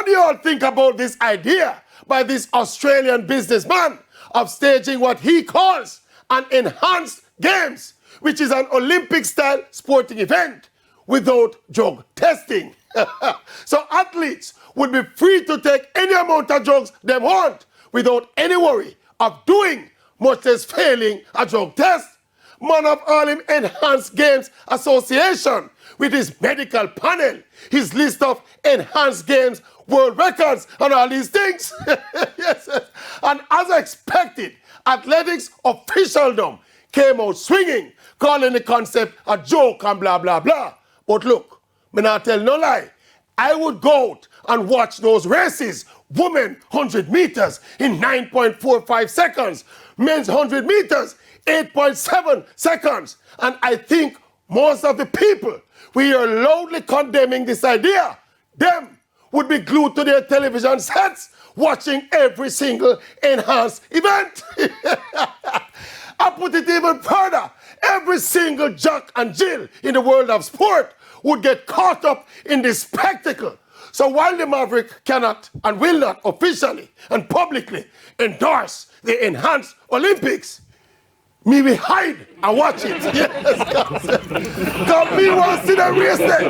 What do you all think about this idea by this Australian businessman of staging what he calls an enhanced games, which is an Olympic-style sporting event without drug testing? So athletes would be free to take any amount of drugs they want without any worry of doing, much less failing a drug test. Man of all him Enhanced Games Association with his medical panel, his list of Enhanced Games world records and all these things. Yes. And as expected, athletics officialdom came out swinging, calling the concept a joke and blah, blah, blah. But look, me not tell no lie. I would go out and watch those races. Women 100 meters in 9.45 seconds. Men's 100 meters, 8.7 seconds. And I think most of the people we are loudly condemning this idea, them would be glued to their television sets watching every single enhanced event. I put it even further. Every single Jack and Jill in the world of sport would get caught up in this spectacle. So while the Maverick cannot and will not officially and publicly endorse the enhanced Olympics, me we hide and watch it. Yes, because me want to see the race there,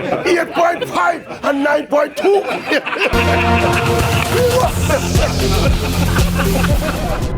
8.5 and 9.2.